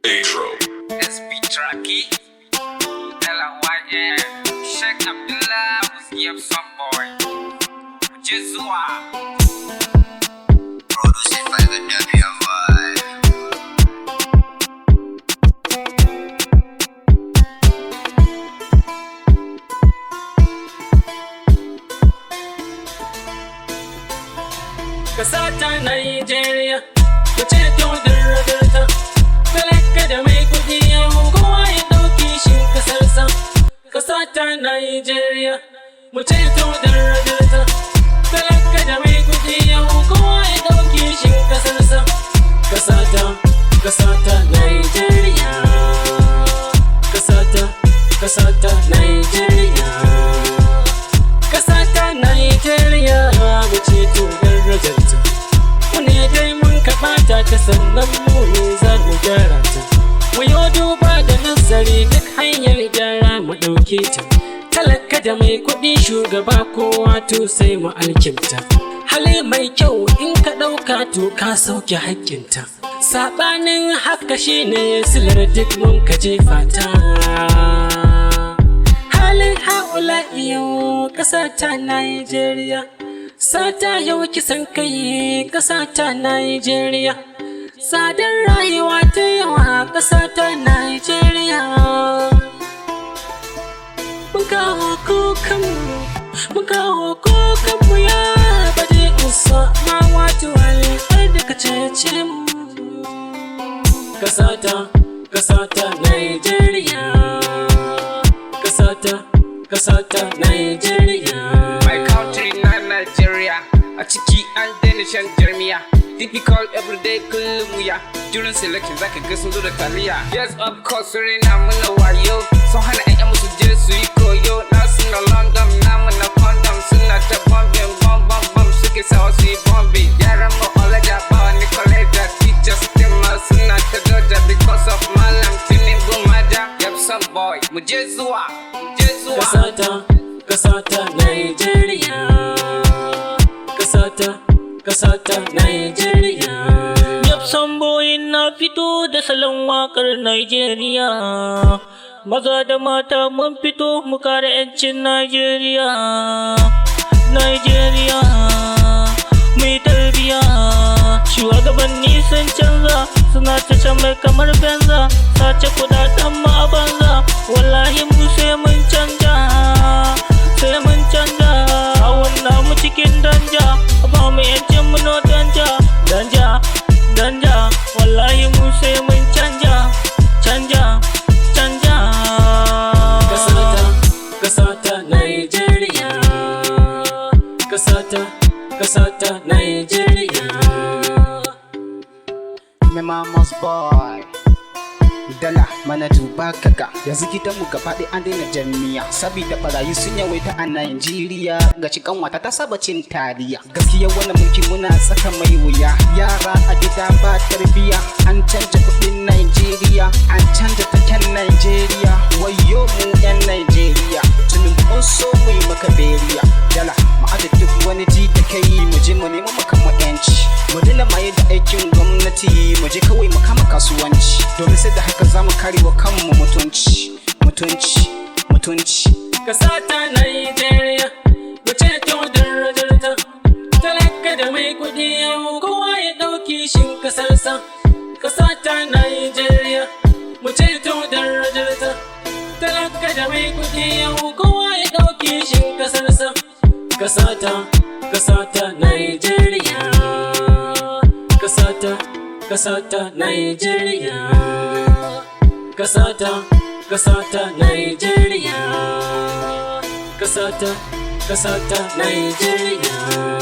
Atro. SB Tracky, LYN, Sheikh Abdullah, Yep some boy, Jezua. Produced by the W Vibe. Kasata Nigeria, Potato da ragarta, talaka da mai kudi yau kowa ya ɗauki shi kasarsa. Kasata Nigeria, Potato da ragarta, talaka da mai kudi yau kowa ya ɗauki shi kasarsa. Kasata Nigeria, Kasata Nigeria, Kasata Nigeria, Potato da ragarta. Wani dai mun kaɓata ta sannan mu ne za mu gyara ta. Mu yi duba da nazari duk hanyar gyara mu ɗauke ta. Talaka da mai kuɗi shugaba kowa to sai mu alkinta. Hali mai kyau in ka ɗauka to ka sauke haƙƙinta. Saɓanin haka shi ne silar duk mun ka jefa ta. Halin haula iyo ƙasa ta Nigeria. Sata yau kisan kai ƙasa ta Nigeria. Tsadar rayuwa ta yawa ƙasa ta Nigeria. Mun kawo kukanmu ya bade isa ma wato har da ka cece mu. Ƙasa ta Nigeria. Ƙasa ta Nigeria. My country na Nigeria, a ciki an daina shan jarmiya. Difficult everyday kullum wuya. During selection zaka ga sun zo da taliya. Yes of course na muna wayo. Sun hana ƴaƴan musu je su yi koyo. Na suna London na muna condom. Suna ta bombing bom suke sawa su yi bombing. Yaran mu olaja ba wani college. Teachers din ma suna ta doja because of malam Tinubu maja. Yep some boy mu je zuwa. Kasata Nigeria. Kasata Nigeria. Yap samboyin na fito da salon wakar Nigeria. Maza da mata mun fito mu kare 'yancin Nigeria. Nigeria mai tarbiya. Shugabanni sun canza, suna ta shan mai kamar benza. Sace kudaden mu a banza, wallahi mu sai mun canja. Sai mun canja, hawan namu cikin danja. Ba mu 'yancin mu no danja. Wallahi mu sai mun canja. Kasata Nigeria. Kasata Nigeria. My mama's boy. Dala mana duba kaga yanzu gidanmu gaba ɗaya an daina jami'a sabida barayi sun yawaita a Najeriya ga cikin wata ta saba cin taliya. Gaskiya wannan mulki muna tsaka mai wuya, yara a gida ba tarbiya. An canja kuɗin Najeriya, an canja taken Najeriya. Wayo mu 'yan Najeriya, tunin mun so mu yi maka beriya. Dala ma'ada duk wani ji da kai mu je mu nemo maka yanci. Mu dina maye da aikin gwamnati, mu je kawai mu kama kasuwanci, domin sai da haka za mu kare wa kanmu mutunci. Kasata Nigeria, Potato da ragarta, talaka da mai kuɗi yau kowa ya ɗauki shin kasarsa. Kasata Nigeria, Potato da ragarta, talaka da mai kuɗi yau kowa ya ɗauki shin kasarsa. Kasata Nigeria. Kasata Nigeria. Kasata Nigeria. Kasata Nigeria.